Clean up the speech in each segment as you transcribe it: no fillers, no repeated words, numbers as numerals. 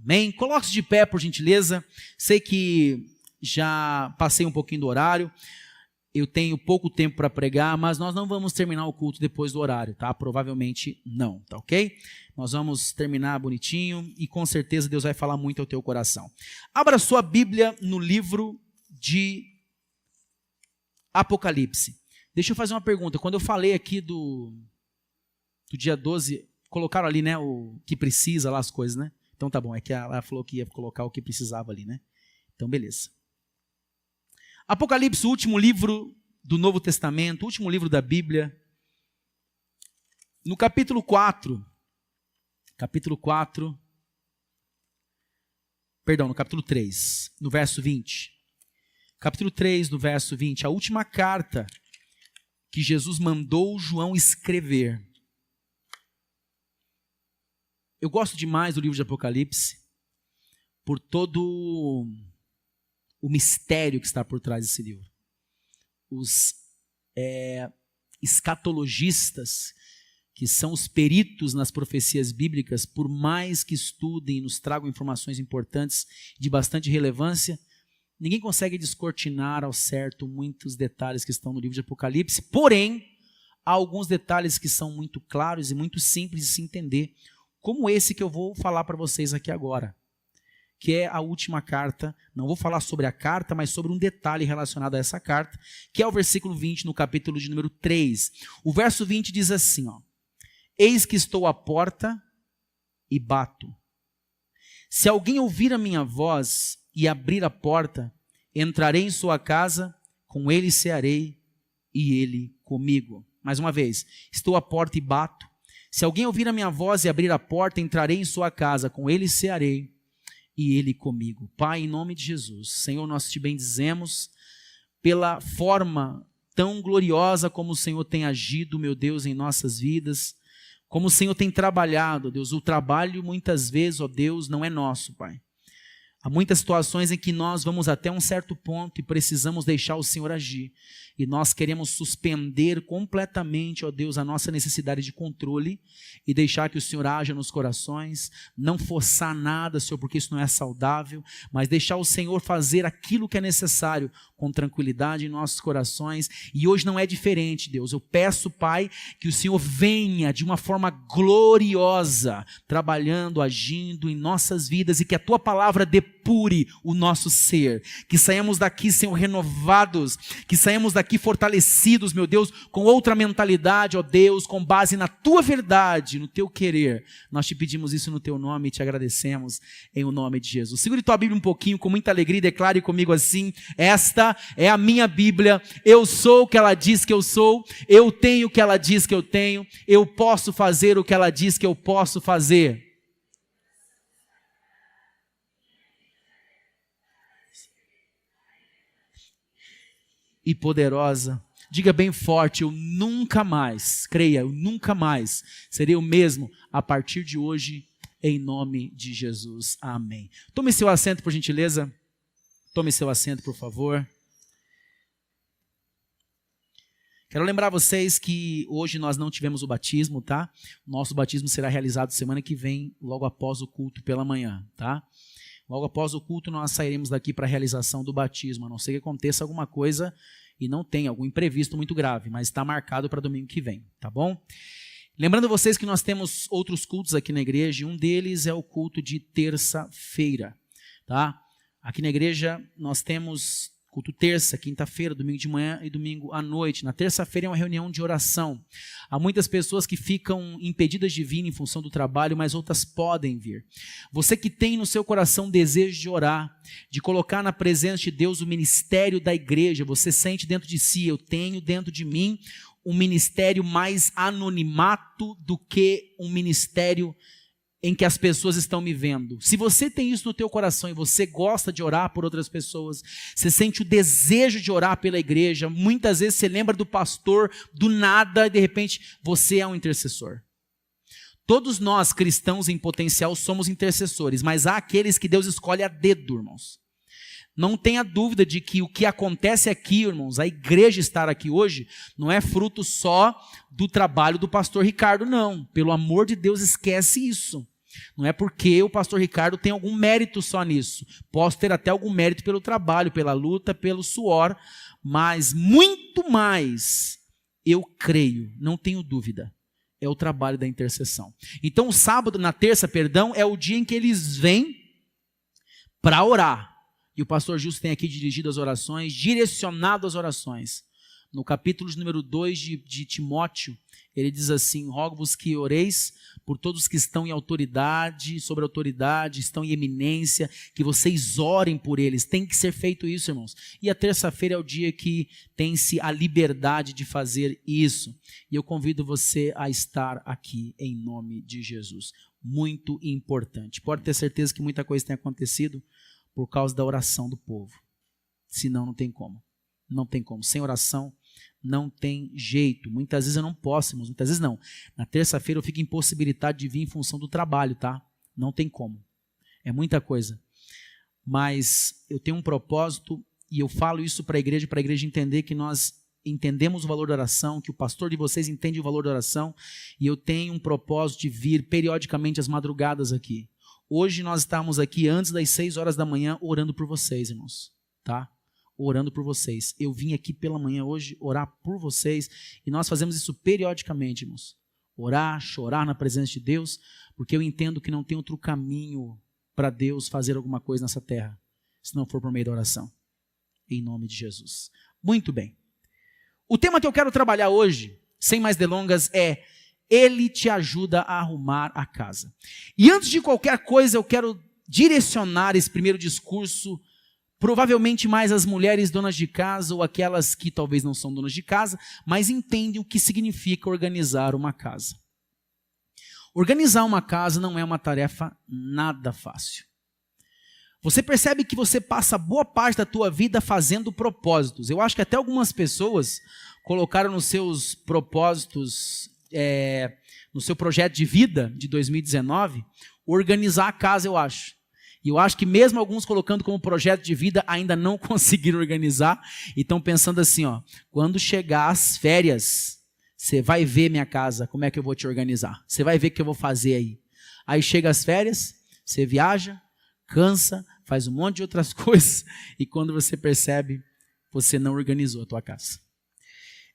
Amém? Coloque-se de pé, por gentileza. Sei que já passei um pouquinho do horário. Eu tenho pouco tempo para pregar, mas nós não vamos terminar o culto depois do horário, tá? Provavelmente não, tá ok? Nós vamos terminar bonitinho e com certeza Deus vai falar muito ao teu coração. Abra sua Bíblia no livro de Apocalipse. Deixa eu fazer uma pergunta. Quando eu falei aqui do dia 12, colocaram ali, né, o que precisa lá, as coisas, né? Então tá bom, é que ela falou que ia colocar o que precisava ali, né? Então beleza. Apocalipse, o último livro do Novo Testamento, o último livro da Bíblia. No capítulo 4, no capítulo 3, no verso 20. Capítulo 3, no verso 20, a última carta que Jesus mandou João escrever. Eu gosto demais do livro de Apocalipse, por todo o mistério que está por trás desse livro. Os escatologistas, que são os peritos nas profecias bíblicas, por mais que estudem e nos tragam informações importantes de bastante relevância, ninguém consegue descortinar ao certo muitos detalhes que estão no livro de Apocalipse, porém, há alguns detalhes que são muito claros e muito simples de se entender, como esse que eu vou falar para vocês aqui agora, que é a última carta. Não vou falar sobre a carta, mas sobre um detalhe relacionado a essa carta, que é o versículo 20, no capítulo de número 3. O verso 20 diz assim, ó: eis que estou à porta e bato. Se alguém ouvir a minha voz e abrir a porta, entrarei em sua casa, com ele cearei e ele comigo. Mais uma vez, estou à porta e bato. Se alguém ouvir a minha voz e abrir a porta, entrarei em sua casa, com ele cearei e ele comigo. Pai, em nome de Jesus, Senhor, nós te bendizemos pela forma tão gloriosa como o Senhor tem agido, meu Deus, em nossas vidas, como o Senhor tem trabalhado, Deus. O trabalho muitas vezes, ó Deus, não é nosso, Pai. Há muitas situações em que nós vamos até um certo ponto e precisamos deixar o Senhor agir. E nós queremos suspender completamente, ó Deus, a nossa necessidade de controle e deixar que o Senhor haja nos corações, não forçar nada, Senhor, porque isso não é saudável, mas deixar o Senhor fazer aquilo que é necessário com tranquilidade em nossos corações. E hoje não é diferente, Deus. Eu peço, Pai, que o Senhor venha de uma forma gloriosa, trabalhando, agindo em nossas vidas e que a Tua palavra depure o nosso ser. Que saímos daqui, Senhor, renovados, que saímos daqui fortalecidos, meu Deus, com outra mentalidade, ó Deus, com base na Tua verdade, no Teu querer. Nós te pedimos isso no Teu nome e te agradecemos em o nome de Jesus. Segure tua Bíblia um pouquinho, com muita alegria, e declare comigo assim: esta é a minha Bíblia, eu sou o que ela diz que eu sou, eu tenho o que ela diz que eu tenho, eu posso fazer o que ela diz que eu posso fazer. E poderosa, diga bem forte: eu nunca mais, creia, eu nunca mais serei o mesmo a partir de hoje, em nome de Jesus, amém. Tome seu assento, por gentileza, tome seu assento, por favor. Quero lembrar vocês que hoje nós não tivemos o batismo, tá? Nosso batismo será realizado semana que vem, logo após o culto pela manhã, tá? Logo após o culto nós sairemos daqui para a realização do batismo, a não ser que aconteça alguma coisa e não tenha algum imprevisto muito grave, mas está marcado para domingo que vem, tá bom? Lembrando vocês que nós temos outros cultos aqui na igreja, e um deles é o culto de terça-feira, tá? Aqui na igreja nós temos culto terça, quinta-feira, domingo de manhã e domingo à noite. Na terça-feira é uma reunião de oração. Há muitas pessoas que ficam impedidas de vir em função do trabalho, mas outras podem vir. Você que tem no seu coração desejo de orar, de colocar na presença de Deus o ministério da igreja, você sente dentro de si: eu tenho dentro de mim um ministério mais anonimato do que um ministério em que as pessoas estão me vendo. Se você tem isso no teu coração e você gosta de orar por outras pessoas, você sente o desejo de orar pela igreja, muitas vezes você lembra do pastor do nada e de repente você é um intercessor. Todos nós cristãos em potencial somos intercessores, mas há aqueles que Deus escolhe a dedo, irmãos. Não tenha dúvida de que o que acontece aqui, irmãos, a igreja estar aqui hoje, não é fruto só do trabalho do pastor Ricardo, não. Pelo amor de Deus, esquece isso. Não é porque o pastor Ricardo tem algum mérito só nisso. Posso ter até algum mérito pelo trabalho, pela luta, pelo suor, mas muito mais, eu creio, não tenho dúvida, é o trabalho da intercessão. Então o sábado, na terça, perdão, é o dia em que eles vêm para orar. E o pastor Justo tem aqui dirigido as orações, direcionado as orações. No capítulo número 2 de Timóteo, ele diz assim: rogo-vos que oreis por todos que estão em autoridade, sobre autoridade, estão em eminência, que vocês orem por eles. Tem que ser feito isso, irmãos. E a terça-feira é o dia que tem-se a liberdade de fazer isso. E eu convido você a estar aqui em nome de Jesus. Muito importante. Pode ter certeza que muita coisa tem acontecido por causa da oração do povo. Senão não tem como. Não tem como. Sem oração não tem jeito. Muitas vezes eu não posso, irmãos. Muitas vezes não. Na terça-feira eu fico impossibilitado de vir em função do trabalho, tá? Não tem como. É muita coisa. Mas eu tenho um propósito e eu falo isso para a igreja entender que nós entendemos o valor da oração, que o pastor de vocês entende o valor da oração, e eu tenho um propósito de vir periodicamente às madrugadas aqui. Hoje nós estamos aqui antes das 6 horas da manhã orando por vocês, irmãos, tá? Orando por vocês. Eu vim aqui pela manhã hoje orar por vocês e nós fazemos isso periodicamente, irmãos. Orar, chorar na presença de Deus, porque eu entendo que não tem outro caminho para Deus fazer alguma coisa nessa terra, se não for por meio da oração. Em nome de Jesus. Muito bem. O tema que eu quero trabalhar hoje, sem mais delongas, é: Ele te ajuda a arrumar a casa. E antes de qualquer coisa, eu quero direcionar esse primeiro discurso provavelmente mais as mulheres donas de casa ou aquelas que talvez não são donas de casa, mas entendem o que significa organizar uma casa. Organizar uma casa não é uma tarefa nada fácil. Você percebe que você passa boa parte da tua vida fazendo propósitos. Eu acho que até algumas pessoas colocaram nos seus propósitos, no seu projeto de vida de 2019, organizar a casa, eu acho. E eu acho que mesmo alguns colocando como projeto de vida ainda não conseguiram organizar e estão pensando assim, ó: quando chegar as férias, você vai ver minha casa, como é que eu vou te organizar. Você vai ver o que eu vou fazer aí. Aí chega as férias, você viaja, cansa, faz um monte de outras coisas e quando você percebe, você não organizou a tua casa.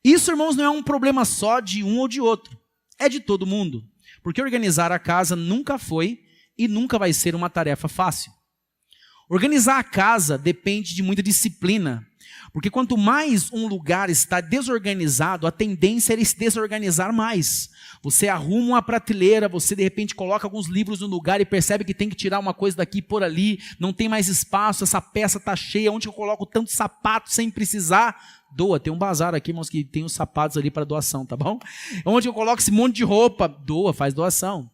Isso, irmãos, não é um problema só de um ou de outro. É de todo mundo. Porque organizar a casa nunca foi e nunca vai ser uma tarefa fácil. Organizar a casa depende de muita disciplina, porque quanto mais um lugar está desorganizado, a tendência é ele se desorganizar mais. Você arruma uma prateleira, você de repente coloca alguns livros no lugar e percebe que tem que tirar uma coisa daqui e por ali, não tem mais espaço, essa peça está cheia, onde eu coloco tanto sapato sem precisar? Doa, tem um bazar aqui, irmãos, que tem os sapatos ali para doação, tá bom? Onde eu coloco esse monte de roupa? Doa, faz doação.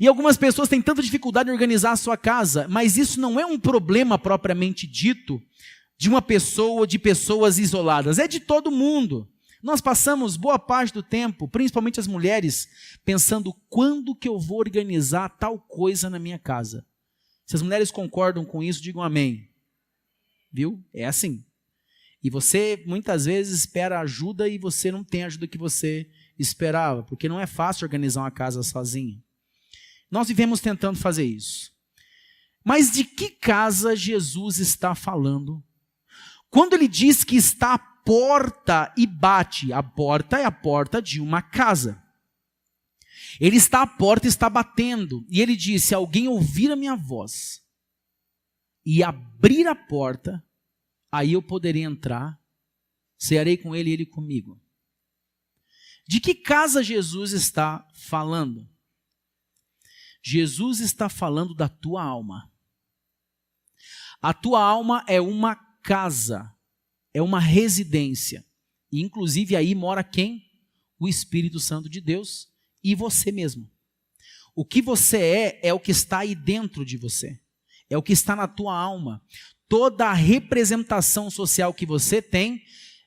E algumas pessoas têm tanta dificuldade em organizar a sua casa, mas isso não é um problema propriamente dito de uma pessoa ou de pessoas isoladas, é de todo mundo. Nós passamos boa parte do tempo, principalmente as mulheres, pensando quando que eu vou organizar tal coisa na minha casa. Se as mulheres concordam com isso, digam amém. Viu? É assim. E você muitas vezes espera ajuda e você não tem a ajuda que você esperava, porque não é fácil organizar uma casa sozinho. Nós vivemos tentando fazer isso. Mas de que casa Jesus está falando? Quando ele diz que está à porta e bate, a porta é a porta de uma casa. Ele está à porta e está batendo. E ele diz: se alguém ouvir a minha voz e abrir a porta, aí eu poderei entrar, cearei com ele e ele comigo. De que casa Jesus está falando? Jesus está falando da tua alma. A tua alma é uma casa, é uma residência. E inclusive aí mora quem? O Espírito Santo de Deus e você mesmo. O que você é o que está aí dentro de você. É o que está na tua alma. Toda a representação social que você tem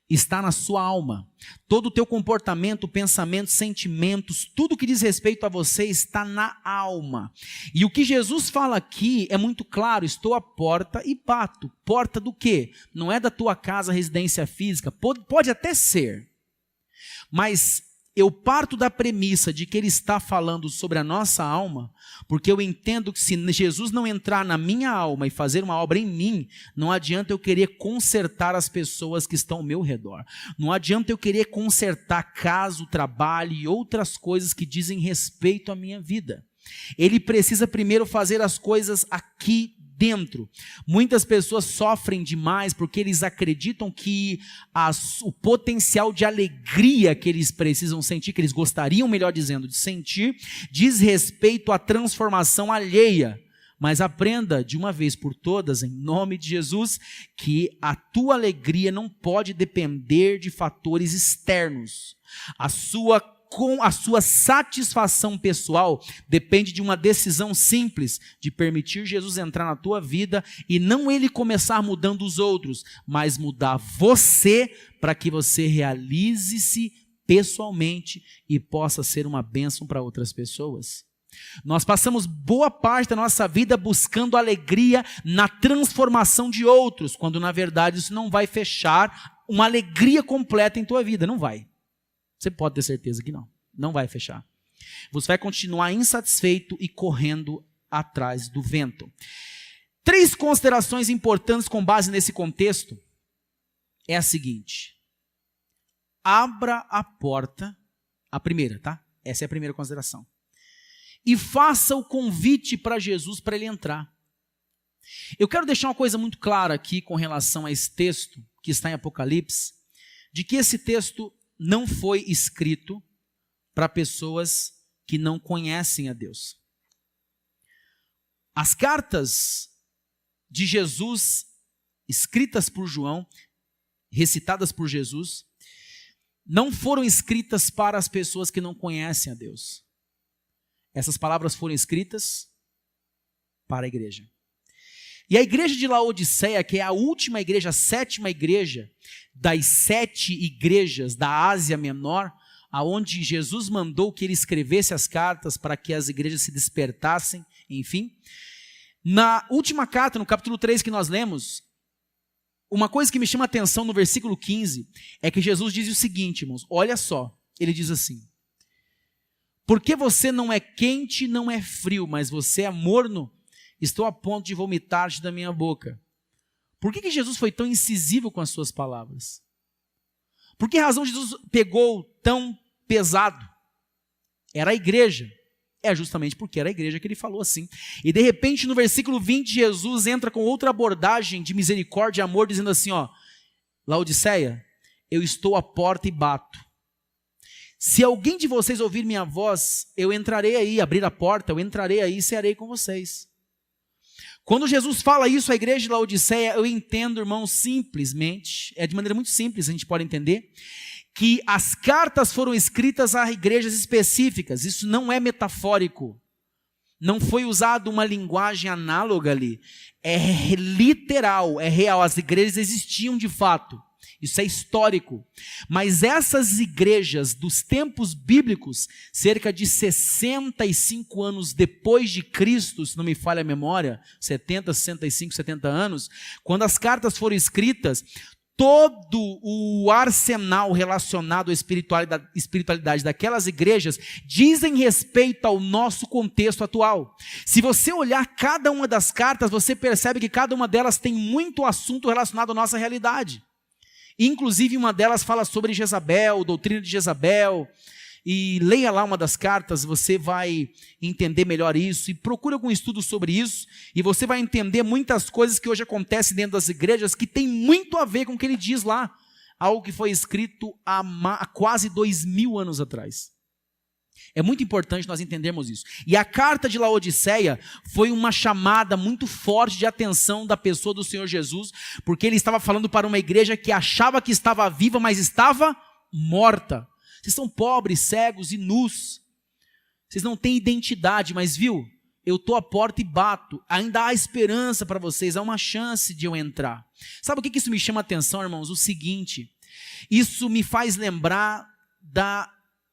está na sua alma. Todo o teu comportamento, pensamento, sentimentos, tudo que diz respeito a você está na alma. E o que Jesus fala aqui é muito claro: estou à porta e bato. Porta do quê? Não é da tua casa, residência física, pode até ser. Mas eu parto da premissa de que ele está falando sobre a nossa alma, porque eu entendo que se Jesus não entrar na minha alma e fazer uma obra em mim, não adianta eu querer consertar as pessoas que estão ao meu redor. Não adianta eu querer consertar casa, trabalho e outras coisas que dizem respeito à minha vida. Ele precisa primeiro fazer as coisas aqui dentro. Muitas pessoas sofrem demais porque eles acreditam que o potencial de alegria que eles precisam sentir, que eles gostariam, melhor dizendo, de sentir, diz respeito à transformação alheia. Mas aprenda de uma vez por todas, em nome de Jesus, que a tua alegria não pode depender de fatores externos. A sua satisfação pessoal depende de uma decisão simples de permitir Jesus entrar na tua vida e não ele começar mudando os outros, mas mudar você para que você realize-se pessoalmente e possa ser uma bênção para outras pessoas. Nós passamos boa parte da nossa vida buscando alegria na transformação de outros, quando na verdade isso não vai fechar uma alegria completa em tua vida, não vai. Você pode ter certeza que não vai fechar. Você vai continuar insatisfeito e correndo atrás do vento. 3 considerações importantes com base nesse contexto é a seguinte: abra a porta, a primeira, tá? Essa é a primeira consideração. E faça o convite para Jesus para ele entrar. Eu quero deixar uma coisa muito clara aqui com relação a esse texto que está em Apocalipse, de que esse texto não foi escrito para pessoas que não conhecem a Deus. As cartas de Jesus, escritas por João, recitadas por Jesus, não foram escritas para as pessoas que não conhecem a Deus. Essas palavras foram escritas para a igreja. E a igreja de Laodiceia, que é a última igreja, a 7ª igreja das 7 igrejas da Ásia Menor, aonde Jesus mandou que ele escrevesse as cartas para que as igrejas se despertassem, enfim. Na última carta, no capítulo 3 que nós lemos, uma coisa que me chama a atenção no versículo 15, é que Jesus diz o seguinte, irmãos, olha só, ele diz assim: porque você não é quente, não é frio, mas você é morno, estou a ponto de vomitar-te da minha boca. Por que Jesus foi tão incisivo com as suas palavras? Por que razão Jesus pegou tão pesado? Era a igreja. É justamente porque era a igreja que ele falou assim. E de repente no versículo 20 Jesus entra com outra abordagem de misericórdia e amor, dizendo assim, ó: Laodiceia, eu estou à porta e bato. Se alguém de vocês ouvir minha voz, eu entrarei aí, abrir a porta, eu entrarei aí e cearei com vocês. Quando Jesus fala isso à igreja de Laodiceia, eu entendo, irmão, simplesmente, de maneira muito simples, a gente pode entender, que as cartas foram escritas a igrejas específicas. Isso não é metafórico. Não foi usado uma linguagem análoga ali. É literal, é real. As igrejas existiam de fato. Isso é histórico. Mas essas igrejas dos tempos bíblicos, cerca de 65 anos depois de Cristo, se não me falha a memória, 70, 65, 70 anos, quando as cartas foram escritas, todo o arsenal relacionado à espiritualidade daquelas igrejas dizem respeito ao nosso contexto atual. Se você olhar cada uma das cartas, você percebe que cada uma delas tem muito assunto relacionado à nossa realidade. Inclusive uma delas fala sobre Jezabel, doutrina de Jezabel, e leia lá uma das cartas, você vai entender melhor isso, e procure algum estudo sobre isso, e você vai entender muitas coisas que hoje acontecem dentro das igrejas, que tem muito a ver com o que ele diz lá, algo que foi escrito há quase 2000 anos atrás. É muito importante nós entendermos isso. E a carta de Laodiceia foi uma chamada muito forte de atenção da pessoa do Senhor Jesus, porque ele estava falando para uma igreja que achava que estava viva, mas estava morta. Vocês são pobres, cegos e nus. Vocês não têm identidade, mas viu, eu estou à porta e bato. Ainda há esperança para vocês, há uma chance de eu entrar. Sabe o que isso me chama a atenção, irmãos? O seguinte, isso me faz lembrar da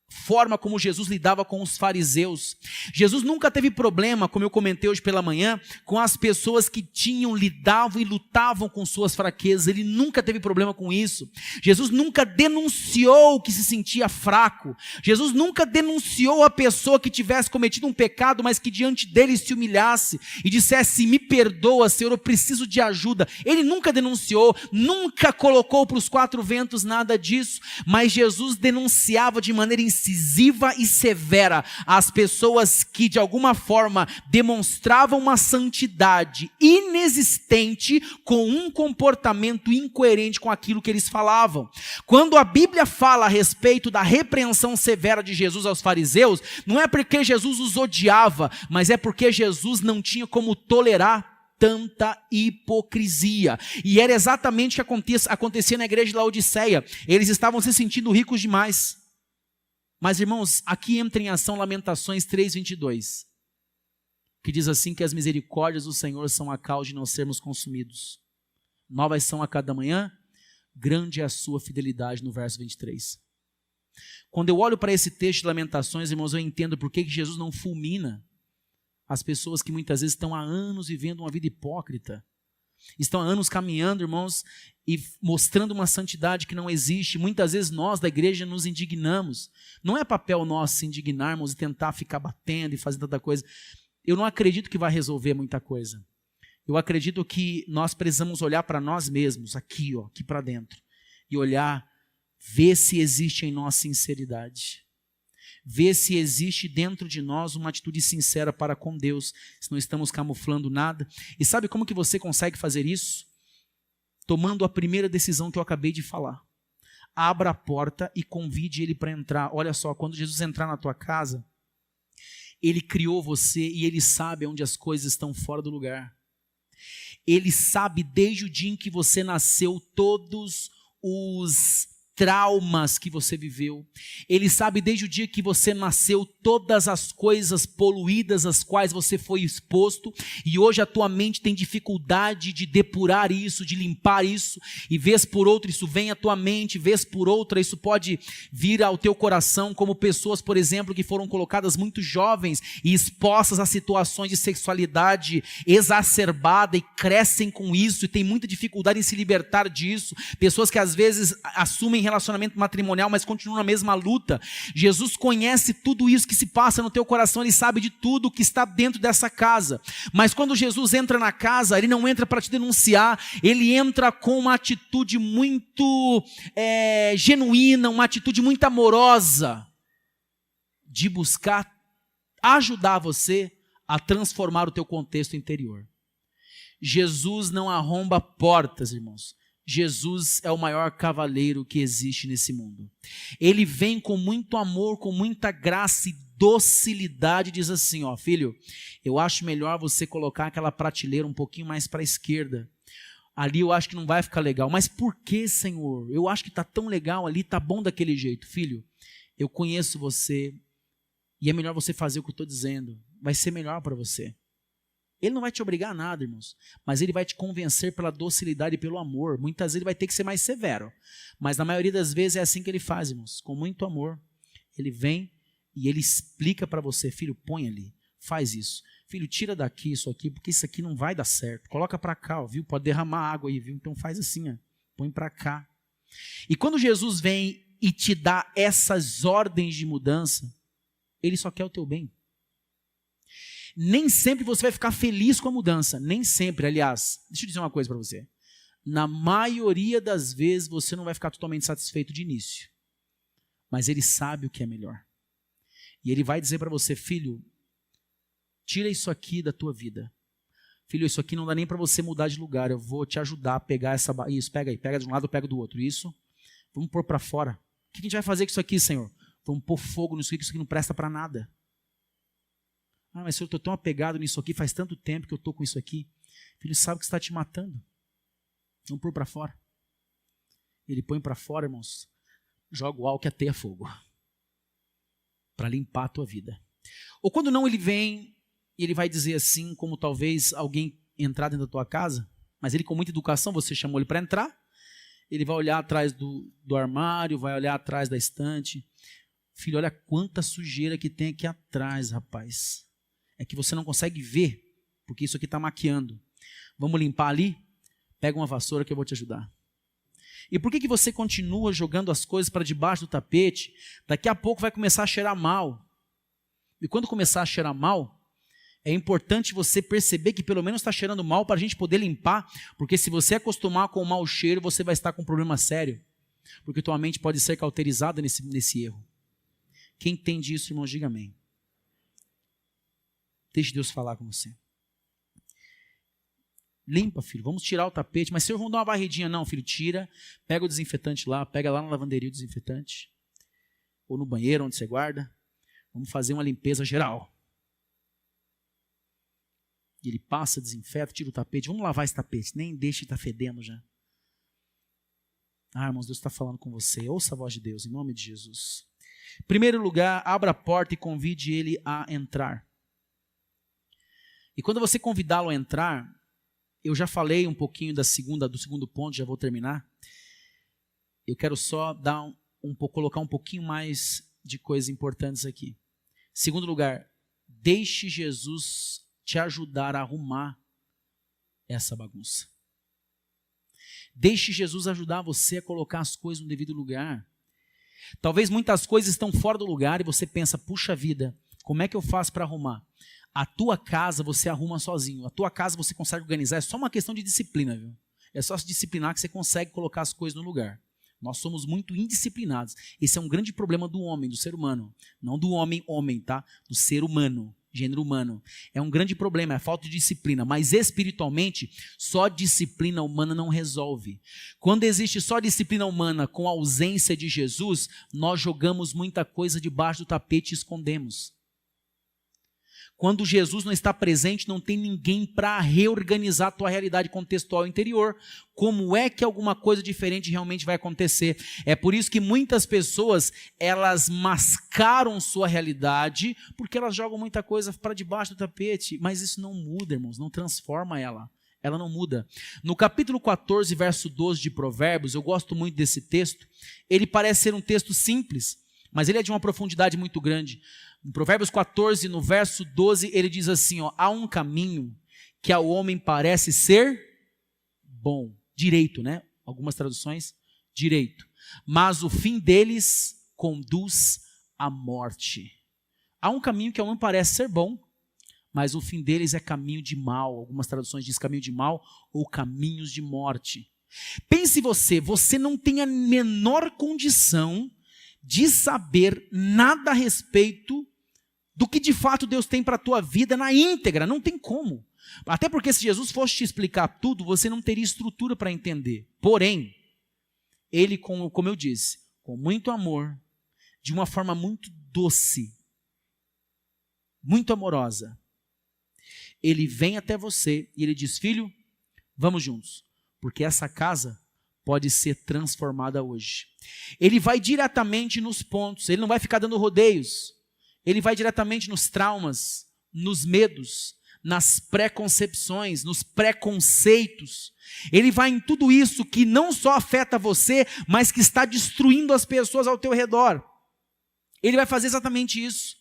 forma como Jesus lidava com os fariseus. Jesus nunca teve problema, como eu comentei hoje pela manhã, com as pessoas que lidavam e lutavam com suas fraquezas. Ele nunca teve problema com isso. Jesus nunca denunciou que se sentia fraco. Jesus nunca denunciou a pessoa que tivesse cometido um pecado, mas que diante dele se humilhasse e dissesse: me perdoa, Senhor, eu preciso de ajuda. Ele nunca denunciou, nunca colocou para os quatro ventos nada disso, mas Jesus denunciava de maneira incisiva e severa as pessoas que de alguma forma demonstravam uma santidade inexistente com um comportamento incoerente com aquilo que eles falavam. Quando a Bíblia fala a respeito da repreensão severa de Jesus aos fariseus, não é porque Jesus os odiava, mas é porque Jesus não tinha como tolerar tanta hipocrisia. E era exatamente o que acontecia na igreja de Laodiceia. Eles estavam se sentindo ricos demais. Mas, irmãos, aqui entra em ação Lamentações 3:22, que diz assim: que as misericórdias do Senhor são a causa de não sermos consumidos. Novas são a cada manhã, grande é a sua fidelidade, no verso 23. Quando eu olho para esse texto de Lamentações, irmãos, eu entendo por que Jesus não fulmina as pessoas que muitas vezes estão há anos vivendo uma vida hipócrita. Estão há anos caminhando, irmãos, e mostrando uma santidade que não existe. Muitas vezes nós da igreja nos indignamos. Não é papel nosso se indignarmos e tentar ficar batendo e fazendo tanta coisa. Eu não acredito que vai resolver muita coisa. Eu acredito que nós precisamos olhar para nós mesmos, aqui para dentro, e olhar, ver se existe em nós sinceridade. Ver se existe dentro de nós uma atitude sincera para com Deus, se não estamos camuflando nada. E sabe como que você consegue fazer isso? Tomando a primeira decisão que eu acabei de falar. Abra a porta e convide ele para entrar. Olha só, quando Jesus entrar na tua casa, ele criou você e ele sabe onde as coisas estão fora do lugar. Ele sabe desde o dia em que você nasceu todos os traumas que você viveu. Ele sabe desde o dia que você nasceu todas as coisas poluídas às quais você foi exposto, e hoje a tua mente tem dificuldade de depurar isso, de limpar isso, e vez por outra isso vem à tua mente, vez por outra isso pode vir ao teu coração, como pessoas, por exemplo, que foram colocadas muito jovens e expostas a situações de sexualidade exacerbada e crescem com isso e têm muita dificuldade em se libertar disso. Pessoas que às vezes assumem relacionamento matrimonial, mas continuam na mesma luta. Jesus conhece tudo isso que se passa no teu coração, ele sabe de tudo que está dentro dessa casa. Mas quando Jesus entra na casa, ele não entra para te denunciar, ele entra com uma atitude muito genuína, uma atitude muito amorosa, de buscar ajudar você a transformar o teu contexto interior. Jesus não arromba portas, irmãos. Jesus é o maior cavaleiro que existe nesse mundo. Ele vem com muito amor, com muita graça e docilidade, diz assim: filho, eu acho melhor você colocar aquela prateleira um pouquinho mais para a esquerda. Ali eu acho que não vai ficar legal. Mas por que, Senhor? Eu acho que está tão legal ali, está bom daquele jeito. Filho, eu conheço você e é melhor você fazer o que eu estou dizendo. Vai ser melhor para você. Ele não vai te obrigar a nada, irmãos, mas ele vai te convencer pela docilidade e pelo amor. Muitas vezes ele vai ter que ser mais severo, mas na maioria das vezes é assim que ele faz, irmãos, com muito amor. Ele vem e ele explica para você: filho, põe ali, faz isso. Filho, tira daqui isso aqui, porque isso aqui não vai dar certo. Coloca para cá, viu? Pode derramar água aí, viu? Então faz assim, põe para cá. E quando Jesus vem e te dá essas ordens de mudança, ele só quer o teu bem. Nem sempre você vai ficar feliz com a mudança, nem sempre, aliás, deixa eu dizer uma coisa para você, na maioria das vezes você não vai ficar totalmente satisfeito de início, mas ele sabe o que é melhor, e ele vai dizer para você: filho, tira isso aqui da tua vida, filho, isso aqui não dá nem para você mudar de lugar, eu vou te ajudar a pegar isso, pega aí, pega de um lado, pega do outro, isso, vamos pôr para fora. O que a gente vai fazer com isso aqui, Senhor? Vamos pôr fogo nisso aqui, que isso aqui não presta para nada. Mas Senhor, eu estou tão apegado nisso aqui, faz tanto tempo que eu estou com isso aqui. Filho, sabe que está te matando. Vamos pôr para fora. Ele põe para fora, irmãos, joga o álcool e ateia fogo, para limpar a tua vida. Ou quando não, ele vem e ele vai dizer assim, como talvez alguém entrar dentro da tua casa, mas ele com muita educação, você chamou ele para entrar, ele vai olhar atrás do armário, vai olhar atrás da estante. Filho, olha quanta sujeira que tem aqui atrás, rapaz. É que você não consegue ver, porque isso aqui está maquiando. Vamos limpar ali? Pega uma vassoura que eu vou te ajudar. E por que você continua jogando as coisas para debaixo do tapete? Daqui a pouco vai começar a cheirar mal. E quando começar a cheirar mal, é importante você perceber que pelo menos está cheirando mal para a gente poder limpar, porque se você acostumar com o mau cheiro, você vai estar com um problema sério, porque tua mente pode ser cauterizada nesse erro. Quem entende isso, irmãos, diga amém. Deixe Deus falar com você. Limpa, filho, vamos tirar o tapete, mas Senhor, vamos dar uma varridinha. Não, filho, tira, pega o desinfetante lá, pega lá na lavanderia o desinfetante, ou no banheiro onde você guarda, vamos fazer uma limpeza geral. E ele passa, desinfeta, tira o tapete, vamos lavar esse tapete, nem deixe de estar fedendo já. Ah, irmãos, Deus está falando com você, ouça a voz de Deus, em nome de Jesus. Em primeiro lugar, abra a porta e convide ele a entrar. E quando você convidá-lo a entrar, eu já falei um pouquinho do segundo ponto, já vou terminar. Eu quero só dar colocar um pouquinho mais de coisas importantes aqui. Segundo lugar, deixe Jesus te ajudar a arrumar essa bagunça. Deixe Jesus ajudar você a colocar as coisas no devido lugar. Talvez muitas coisas estão fora do lugar e você pensa, puxa vida, como é que eu faço para arrumar? A tua casa você arruma sozinho, a tua casa você consegue organizar, é só uma questão de disciplina, viu? É só se disciplinar que você consegue colocar as coisas no lugar. Nós somos muito indisciplinados. Esse é um grande problema do homem, do ser humano. Não do homem, tá? Do ser humano, gênero humano. É um grande problema, é a falta de disciplina. Mas espiritualmente, só disciplina humana não resolve. Quando existe só disciplina humana com a ausência de Jesus, nós jogamos muita coisa debaixo do tapete e escondemos. Quando Jesus não está presente, não tem ninguém para reorganizar a tua realidade contextual interior. Como é que alguma coisa diferente realmente vai acontecer? É por isso que muitas pessoas, elas mascaram sua realidade, porque elas jogam muita coisa para debaixo do tapete. Mas isso não muda, irmãos, não transforma ela. Ela não muda. No capítulo 14, verso 12 de Provérbios, eu gosto muito desse texto. Ele parece ser um texto simples, mas ele é de uma profundidade muito grande. Em Provérbios 14, no verso 12, ele diz assim, ó, há um caminho que ao homem parece ser bom, direito, né? Algumas traduções, direito. Mas o fim deles conduz à morte. Há um caminho que ao homem parece ser bom, mas o fim deles é caminho de mal. Algumas traduções dizem caminho de mal ou caminhos de morte. Pense você não tem a menor condição de saber nada a respeito do que de fato Deus tem para a tua vida na íntegra, não tem como. Até porque se Jesus fosse te explicar tudo, você não teria estrutura para entender. Porém, ele, como eu disse, com muito amor, de uma forma muito doce, muito amorosa, ele vem até você e ele diz, filho, vamos juntos, porque essa casa pode ser transformada hoje. Ele vai diretamente nos pontos, ele não vai ficar dando rodeios. Ele vai diretamente nos traumas, nos medos, nas preconcepções, nos preconceitos. Ele vai em tudo isso que não só afeta você, mas que está destruindo as pessoas ao teu redor. Ele vai fazer exatamente isso.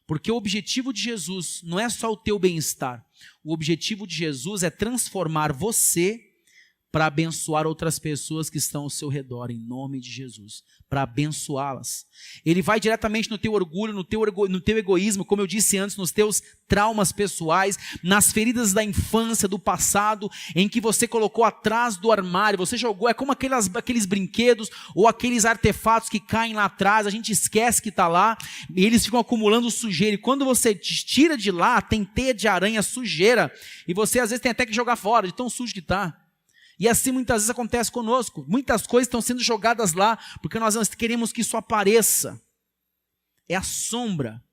Porque o objetivo de Jesus não é só o teu bem-estar. O objetivo de Jesus é transformar você para abençoar outras pessoas que estão ao seu redor, em nome de Jesus, para abençoá-las. Ele vai diretamente no teu orgulho, no teu egoísmo, como eu disse antes, nos teus traumas pessoais, nas feridas da infância, do passado, em que você colocou atrás do armário, você jogou, é como aqueles brinquedos ou aqueles artefatos que caem lá atrás, a gente esquece que está lá, e eles ficam acumulando sujeira, e quando você tira de lá, tem teia de aranha, sujeira, e você às vezes tem até que jogar fora, de tão sujo que está. E assim muitas vezes acontece conosco. Muitas coisas estão sendo jogadas lá, porque nós queremos que isso apareça. É a sombra.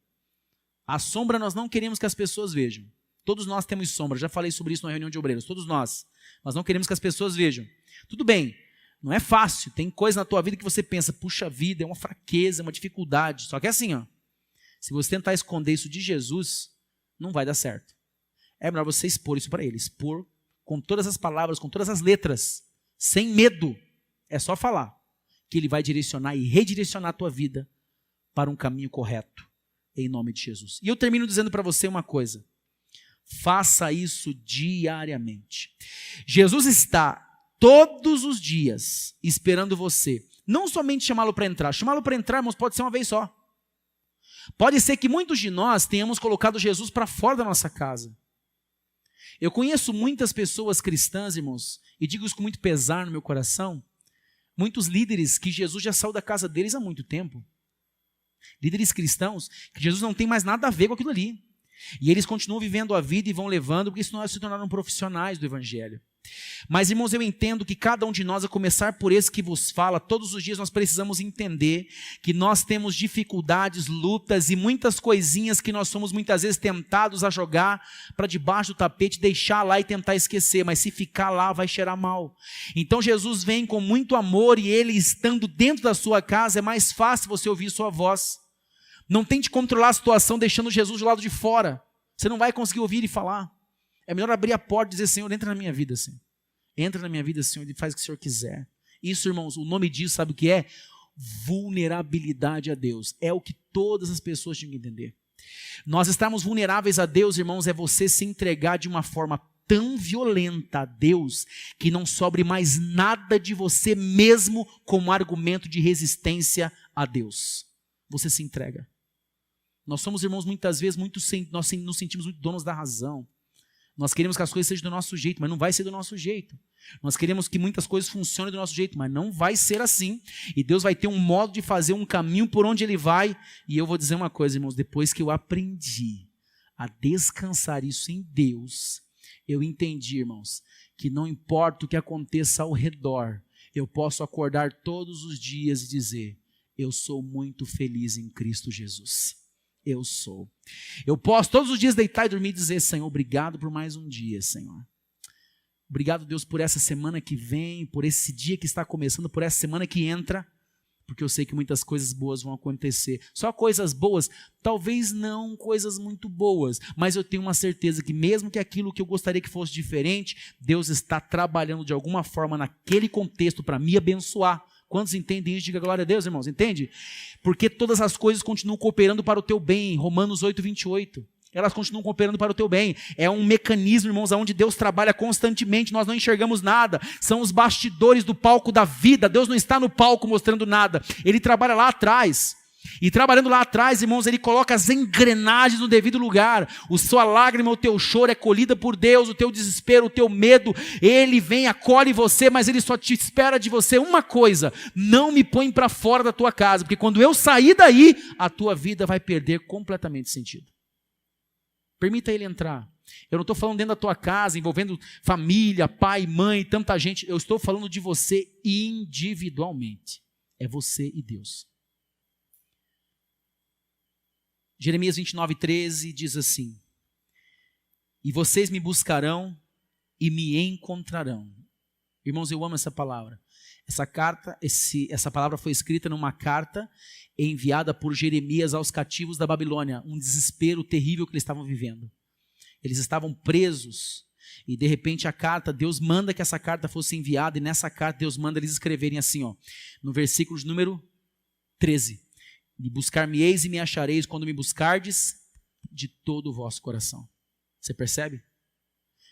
A sombra nós não queremos que as pessoas vejam. Todos nós temos sombra. Já falei sobre isso na reunião de obreiros. Todos nós. Nós não queremos que as pessoas vejam. Tudo bem, não é fácil. Tem coisa na tua vida que você pensa, puxa vida, é uma fraqueza, é uma dificuldade. Só que é assim, ó. Se você tentar esconder isso de Jesus, não vai dar certo. É melhor você expor isso para ele. Expor com todas as palavras, com todas as letras, sem medo. É só falar que ele vai direcionar e redirecionar a tua vida para um caminho correto, em nome de Jesus. E eu termino dizendo para você uma coisa: faça isso diariamente. Jesus está todos os dias esperando você, não somente chamá-lo para entrar, irmãos, pode ser uma vez só. Pode ser que muitos de nós tenhamos colocado Jesus para fora da nossa casa. Eu conheço muitas pessoas cristãs, irmãos, e digo isso com muito pesar no meu coração, muitos líderes que Jesus já saiu da casa deles há muito tempo. Líderes cristãos que Jesus não tem mais nada a ver com aquilo ali. E eles continuam vivendo a vida e vão levando, porque senão eles se tornaram profissionais do evangelho. Mas, irmãos, eu entendo que cada um de nós, a começar por esse que vos fala, todos os dias nós precisamos entender que nós temos dificuldades, lutas e muitas coisinhas que nós somos muitas vezes tentados a jogar para debaixo do tapete, deixar lá e tentar esquecer, mas se ficar lá vai cheirar mal. Então Jesus vem com muito amor e ele estando dentro da sua casa é mais fácil você ouvir sua voz. Não tente controlar a situação deixando Jesus do lado de fora, você não vai conseguir ouvir e falar. É melhor abrir a porta e dizer: Senhor, entra na minha vida, Senhor. Entra na minha vida, Senhor, e faz o que o Senhor quiser. Isso, irmãos, o nome disso, sabe o que é? Vulnerabilidade a Deus. É o que todas as pessoas tinham que entender. Nós estarmos vulneráveis a Deus, irmãos, é você se entregar de uma forma tão violenta a Deus, que não sobre mais nada de você mesmo como argumento de resistência a Deus. Você se entrega. Nós somos, irmãos, muitas vezes, nós nos sentimos muito donos da razão. Nós queremos que as coisas sejam do nosso jeito, mas não vai ser do nosso jeito. Nós queremos que muitas coisas funcionem do nosso jeito, mas não vai ser assim. E Deus vai ter um modo de fazer um caminho por onde Ele vai. E eu vou dizer uma coisa, irmãos, depois que eu aprendi a descansar isso em Deus, eu entendi, irmãos, que não importa o que aconteça ao redor, eu posso acordar todos os dias e dizer: eu sou muito feliz em Cristo Jesus. Eu sou. Eu posso todos os dias deitar e dormir e dizer: Senhor, obrigado por mais um dia, Senhor. Obrigado, Deus, por essa semana que vem, por esse dia que está começando, por essa semana que entra, porque eu sei que muitas coisas boas vão acontecer. Só coisas boas? Talvez não coisas muito boas, mas eu tenho uma certeza que mesmo que aquilo que eu gostaria que fosse diferente, Deus está trabalhando de alguma forma naquele contexto para me abençoar. Quantos entendem isso? Diga glória a Deus, irmãos, entende? Porque todas as coisas continuam cooperando para o teu bem, Romanos 8, 28. Elas continuam cooperando para o teu bem. É um mecanismo, irmãos, onde Deus trabalha constantemente, nós não enxergamos nada. São os bastidores do palco da vida. Deus não está no palco mostrando nada. Ele trabalha lá atrás. E trabalhando lá atrás, irmãos, Ele coloca as engrenagens no devido lugar. A sua lágrima, o teu choro é colhida por Deus, o teu desespero, o teu medo, Ele vem, acolhe você, mas Ele só te espera de você uma coisa: não me põe para fora da tua casa, porque quando eu sair daí, a tua vida vai perder completamente sentido. Permita Ele entrar. Eu não estou falando dentro da tua casa, envolvendo família, pai, mãe, tanta gente. Eu estou falando de você individualmente. É você e Deus. Jeremias 29, 13 diz assim: e vocês me buscarão e me encontrarão. Irmãos, eu amo essa palavra. Essa palavra foi escrita numa carta enviada por Jeremias aos cativos da Babilônia, um desespero terrível que eles estavam vivendo. Eles estavam presos e de repente a carta, Deus manda que essa carta fosse enviada, e nessa carta Deus manda eles escreverem assim, no versículo de número 13: me buscar-me-eis e me achareis quando me buscardes de todo o vosso coração. Você percebe?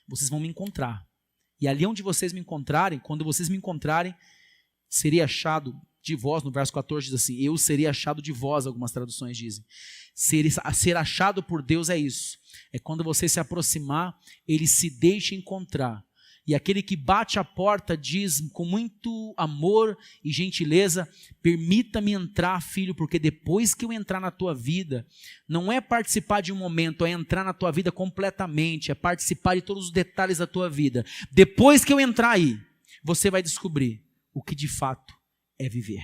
Vocês vão me encontrar. E ali onde vocês me encontrarem, quando vocês me encontrarem, serei achado de vós. No verso 14 diz assim: eu serei achado de vós, algumas traduções dizem. Ser achado por Deus é isso. É quando você se aproximar, Ele se deixa encontrar. E aquele que bate a porta diz com muito amor e gentileza: permita-me entrar, filho, porque depois que eu entrar na tua vida, não é participar de um momento, é entrar na tua vida completamente, é participar de todos os detalhes da tua vida. Depois que eu entrar aí, você vai descobrir o que de fato é viver.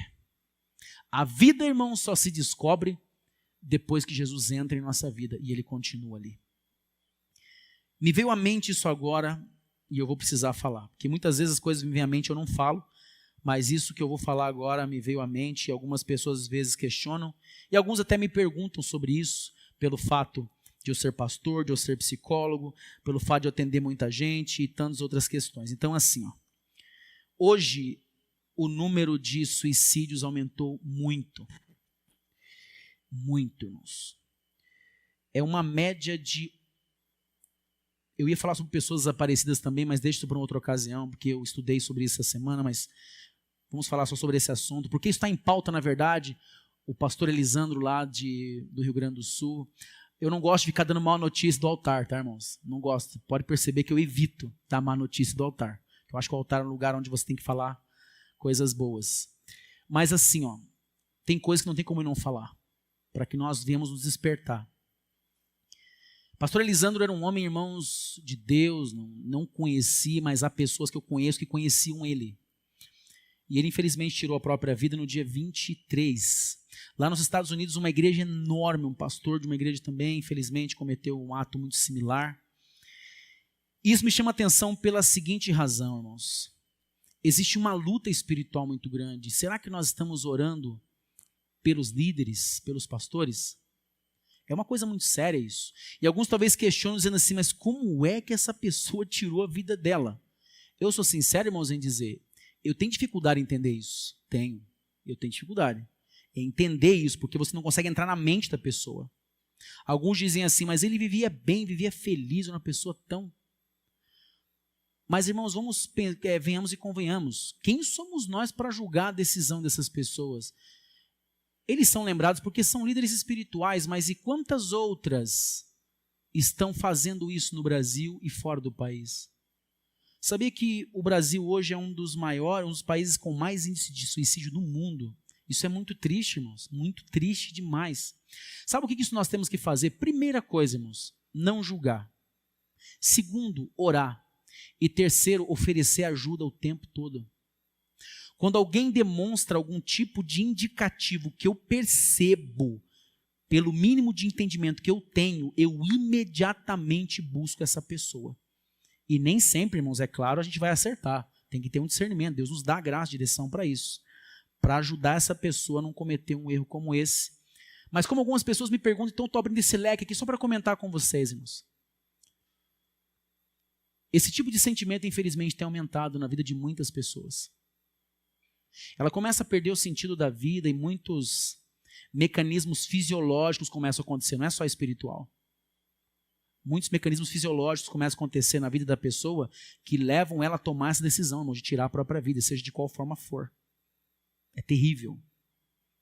A vida, irmão, só se descobre depois que Jesus entra em nossa vida e Ele continua ali. Me veio à mente isso agora, e eu vou precisar falar, porque muitas vezes as coisas me vêm à mente e eu não falo, mas isso que eu vou falar agora me veio à mente, e algumas pessoas às vezes questionam, e alguns até me perguntam sobre isso, pelo fato de eu ser pastor, de eu ser psicólogo, pelo fato de eu atender muita gente e tantas outras questões. Então assim, hoje o número de suicídios aumentou muito. Muito, irmãos. É uma média de... Eu ia falar sobre pessoas desaparecidas também, mas deixa isso para uma outra ocasião, porque eu estudei sobre isso essa semana, mas vamos falar só sobre esse assunto, porque isso está em pauta, na verdade. O pastor Elisandro lá do Rio Grande do Sul. Eu não gosto de ficar dando má notícia do altar, tá, irmãos? Não gosto. Pode perceber que eu evito dar má notícia do altar. Eu acho que o altar é um lugar onde você tem que falar coisas boas. Mas assim, ó, tem coisas que não tem como eu não falar, para que nós venhamos nos despertar. Pastor Elisandro era um homem, irmãos, de Deus, não conheci, mas há pessoas que eu conheço que conheciam ele. E ele, infelizmente, tirou a própria vida no dia 23. Lá nos Estados Unidos, uma igreja enorme, um pastor de uma igreja também, infelizmente, cometeu um ato muito similar. Isso me chama a atenção pela seguinte razão, irmãos. Existe uma luta espiritual muito grande. Será que nós estamos orando pelos líderes, pelos pastores? É uma coisa muito séria isso. E alguns talvez questionam dizendo assim, mas como é que essa pessoa tirou a vida dela? Eu sou sincero, irmãos, em dizer, eu tenho dificuldade em entender isso. Eu tenho dificuldade em entender isso, porque você não consegue entrar na mente da pessoa. Alguns dizem assim, mas ele vivia bem, vivia feliz, uma pessoa tão... Mas, irmãos, venhamos e convenhamos. Quem somos nós para julgar a decisão dessas pessoas? Eles são lembrados porque são líderes espirituais, mas e quantas outras estão fazendo isso no Brasil e fora do país? Sabia que o Brasil hoje é um dos maiores, um dos países com mais índice de suicídio do mundo? Isso é muito triste, irmãos, muito triste demais. Sabe o que isso nós temos que fazer? Primeira coisa, irmãos, não julgar. Segundo, orar. E terceiro, oferecer ajuda o tempo todo. Quando alguém demonstra algum tipo de indicativo que eu percebo, pelo mínimo de entendimento que eu tenho, eu imediatamente busco essa pessoa. E nem sempre, irmãos, é claro, a gente vai acertar. Tem que ter um discernimento. Deus nos dá a graça, direção para isso. Para ajudar essa pessoa a não cometer um erro como esse. Mas como algumas pessoas me perguntam, então eu estou abrindo esse leque aqui só para comentar com vocês, irmãos. Esse tipo de sentimento, infelizmente, tem aumentado na vida de muitas pessoas. Ela começa a perder o sentido da vida e muitos mecanismos fisiológicos começam a acontecer, não é só espiritual. Muitos mecanismos fisiológicos começam a acontecer na vida da pessoa que levam ela a tomar essa decisão, irmão, de tirar a própria vida, seja de qual forma for. É terrível.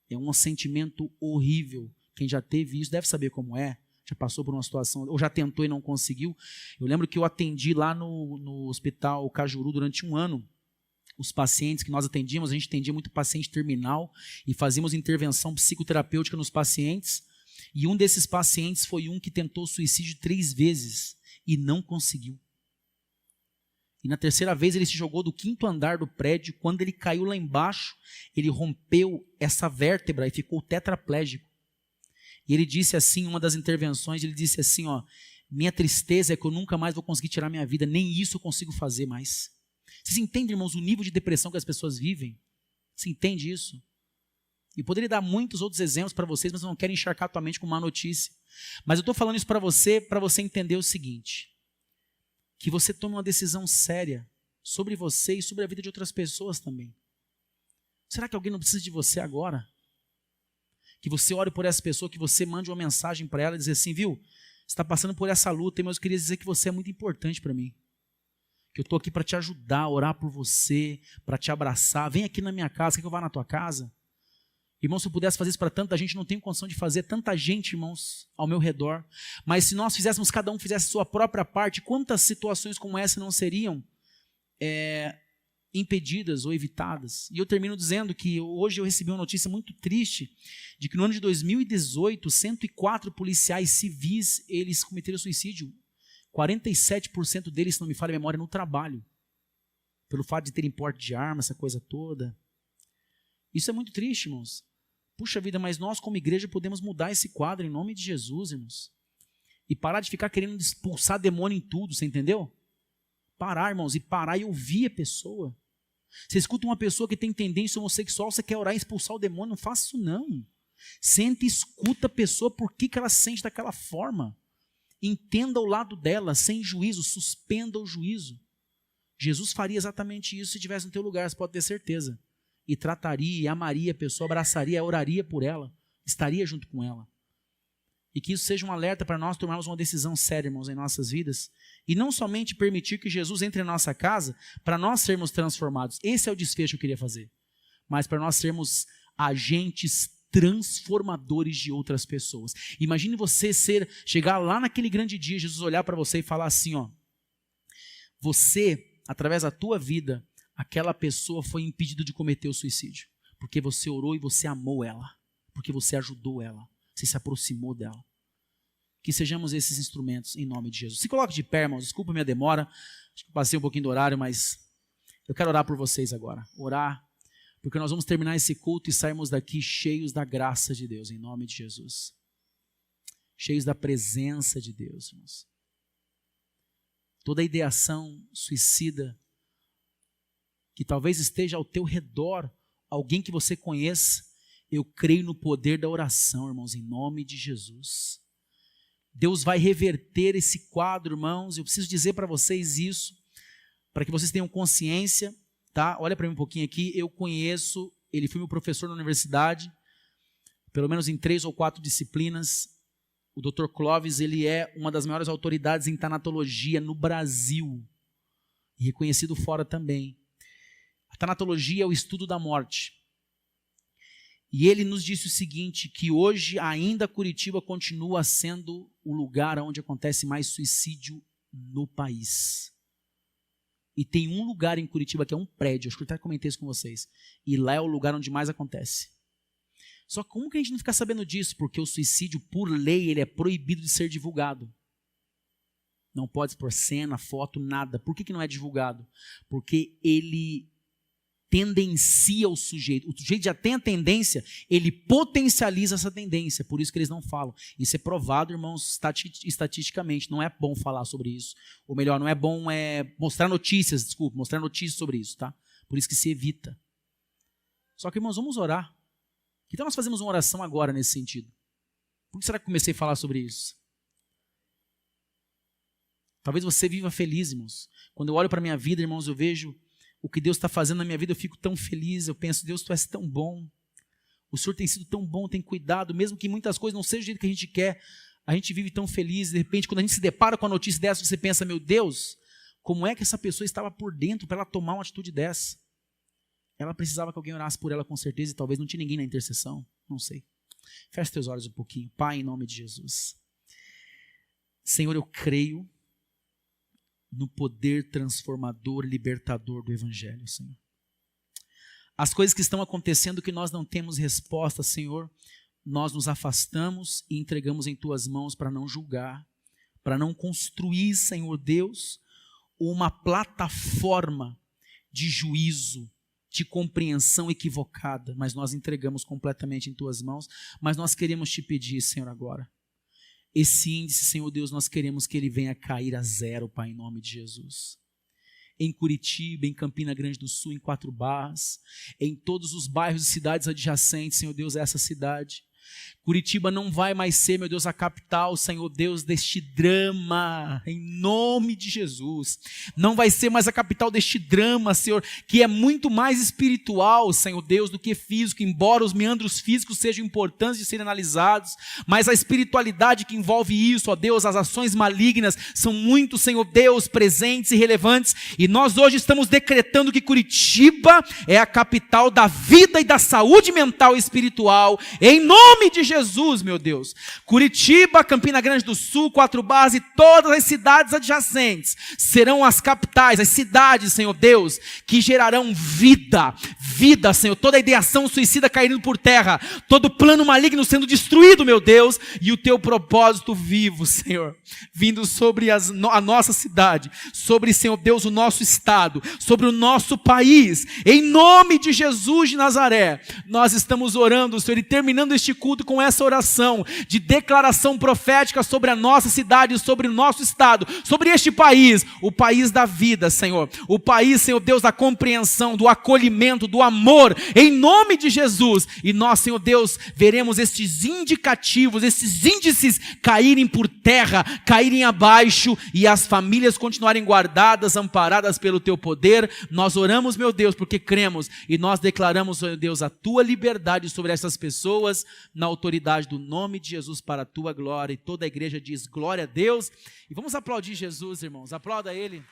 É um sentimento horrível. Quem já teve isso deve saber como é. Já passou por uma situação, ou já tentou e não conseguiu. Eu lembro que eu atendi lá no Hospital Cajuru durante um ano. Os pacientes que nós atendíamos, a gente atendia muito paciente terminal e fazíamos intervenção psicoterapêutica nos pacientes. E um desses pacientes foi um que tentou suicídio 3 vezes e não conseguiu. E na terceira vez ele se jogou do 5º andar do prédio. Quando ele caiu lá embaixo, ele rompeu essa vértebra e ficou tetraplégico. E ele disse assim, em uma das intervenções, ele disse assim, ó, minha tristeza é que eu nunca mais vou conseguir tirar minha vida, nem isso eu consigo fazer mais. Vocês entendem, irmãos, o nível de depressão que as pessoas vivem? Você entende isso? E poderia dar muitos outros exemplos para vocês, mas eu não quero encharcar a tua mente com má notícia. Mas eu estou falando isso para você entender o seguinte, que você tome uma decisão séria sobre você e sobre a vida de outras pessoas também. Será que alguém não precisa de você agora? Que você ore por essa pessoa, que você mande uma mensagem para ela e dizer assim, viu, você está passando por essa luta, mas eu queria dizer que você é muito importante para mim. Que eu estou aqui para te ajudar, a orar por você, para te abraçar. Vem aqui na minha casa, quer que eu vá na tua casa? Irmão, se eu pudesse fazer isso para tanta gente, não tenho condição de fazer, tanta gente, irmãos, ao meu redor. Mas se nós fizéssemos, cada um fizesse a sua própria parte, quantas situações como essa não seriam impedidas ou evitadas? E eu termino dizendo que hoje eu recebi uma notícia muito triste, de que no ano de 2018, 104 policiais civis, eles cometeram suicídio. 47% deles, se não me falha a memória, no trabalho. Pelo fato de terem porte de arma, essa coisa toda. Isso é muito triste, irmãos. Puxa vida, mas nós como igreja podemos mudar esse quadro em nome de Jesus, irmãos. E parar de ficar querendo expulsar demônio em tudo, você entendeu? Parar, irmãos, e parar e ouvir a pessoa. Você escuta uma pessoa que tem tendência homossexual, você quer orar e expulsar o demônio, não faça isso não. Senta e escuta a pessoa, por que ela se sente daquela forma. Entenda o lado dela, sem juízo, suspenda o juízo. Jesus faria exatamente isso se estivesse no teu lugar, você pode ter certeza. E trataria, e amaria a pessoa, abraçaria, oraria por ela. estaria junto com ela. E que isso seja um alerta para nós tomarmos uma decisão séria, irmãos, em nossas vidas. E não somente permitir que Jesus entre em nossa casa para nós sermos transformados. Esse é o desfecho que eu queria fazer. Mas para nós sermos agentes transformadores de outras pessoas. Imagine você chegar lá naquele grande dia, Jesus olhar para você e falar assim, ó, você, através da tua vida, aquela pessoa foi impedida de cometer o suicídio. Porque você orou e você amou ela. Porque você ajudou ela. Você se aproximou dela. Que sejamos esses instrumentos em nome de Jesus. Se coloque de pé, irmãos. Desculpa a minha demora. Acho que passei um pouquinho do horário, mas eu quero orar por vocês agora. Orar, porque nós vamos terminar esse culto e sairmos daqui cheios da graça de Deus, em nome de Jesus. Cheios da presença de Deus, irmãos. Toda ideação suicida que talvez esteja ao teu redor, alguém que você conheça, eu creio no poder da oração, irmãos, em nome de Jesus. Deus vai reverter esse quadro, irmãos. Eu preciso dizer para vocês isso, para que vocês tenham consciência, tá? Olha para mim um pouquinho aqui. Eu conheço, ele foi meu professor na universidade, pelo menos em 3 ou 4 disciplinas. O Dr. Clóvis, ele é uma das maiores autoridades em tanatologia no Brasil, e reconhecido fora também. A tanatologia é o estudo da morte. E ele nos disse o seguinte, que hoje ainda Curitiba continua sendo o lugar onde acontece mais suicídio no país. E tem um lugar em Curitiba que é um prédio, acho que eu até comentei isso com vocês, e lá é o lugar onde mais acontece. Só que como que a gente não fica sabendo disso? Porque o suicídio, por lei, ele é proibido de ser divulgado. Não pode expor cena, foto, nada. Por que não é divulgado? Porque ele tendencia o sujeito. O sujeito já tem a tendência, ele potencializa essa tendência. Por isso que eles não falam. Isso é provado, irmãos, estatisticamente. Não é bom falar sobre isso. Ou melhor, não é bom mostrar notícias sobre isso, tá? Por isso que se evita. Só que, irmãos, vamos orar. Então nós fazemos uma oração agora nesse sentido. Por que será que comecei a falar sobre isso? Talvez você viva feliz, irmãos. Quando eu olho para a minha vida, irmãos, eu vejo o que Deus está fazendo na minha vida, eu fico tão feliz, eu penso, Deus, Tu és tão bom. O Senhor tem sido tão bom, tem cuidado, mesmo que muitas coisas não sejam do jeito que a gente quer, a gente vive tão feliz. De repente, quando a gente se depara com a notícia dessa, você pensa, meu Deus, como é que essa pessoa estava por dentro para ela tomar uma atitude dessa? Ela precisava que alguém orasse por ela com certeza, e talvez não tinha ninguém na intercessão, não sei. Feche teus olhos um pouquinho. Pai, em nome de Jesus. Senhor, eu creio no poder transformador, libertador do Evangelho, Senhor. As coisas que estão acontecendo que nós não temos resposta, Senhor, nós nos afastamos e entregamos em Tuas mãos para não julgar, para não construir, Senhor Deus, uma plataforma de juízo, de compreensão equivocada, mas nós entregamos completamente em Tuas mãos, mas nós queremos Te pedir, Senhor, agora, esse índice, Senhor Deus, nós queremos que ele venha cair a 0, Pai, em nome de Jesus. Em Curitiba, em Campina Grande do Sul, em 4 Barras, em todos os bairros e cidades adjacentes, Senhor Deus, a essa cidade. Curitiba não vai mais ser, meu Deus, a capital, Senhor Deus, deste drama, em nome de Jesus. Não vai ser mais a capital deste drama, Senhor, que é muito mais espiritual, Senhor Deus, do que físico, embora os meandros físicos sejam importantes de serem analisados, mas a espiritualidade que envolve isso, ó Deus, as ações malignas são muito, Senhor Deus, presentes e relevantes, e nós hoje estamos decretando que Curitiba é a capital da vida e da saúde mental e espiritual, em nome de Jesus, meu Deus. Curitiba, Campina Grande do Sul, 4 Barras e todas as cidades adjacentes serão as capitais, as cidades, Senhor Deus, que gerarão vida, Senhor, toda a ideação suicida caindo por terra, todo plano maligno sendo destruído, meu Deus, e o Teu propósito vivo, Senhor, vindo sobre a nossa cidade, sobre, Senhor Deus, o nosso estado, sobre o nosso país, em nome de Jesus de Nazaré. Nós estamos orando, Senhor, e terminando este culto com essa oração de declaração profética sobre a nossa cidade, sobre o nosso estado, sobre este país, o país da vida, Senhor, o país, Senhor Deus, da compreensão, do acolhimento, do amor, em nome de Jesus. E nós, Senhor Deus, veremos estes indicativos, esses índices caírem por terra, caírem abaixo, e as famílias continuarem guardadas, amparadas pelo Teu poder. Nós oramos, meu Deus, porque cremos, e nós declaramos, meu Deus, a Tua liberdade sobre essas pessoas, na autoridade do nome de Jesus para a tua glória. E toda a igreja diz glória a Deus. E vamos aplaudir Jesus, irmãos. Aplauda ele.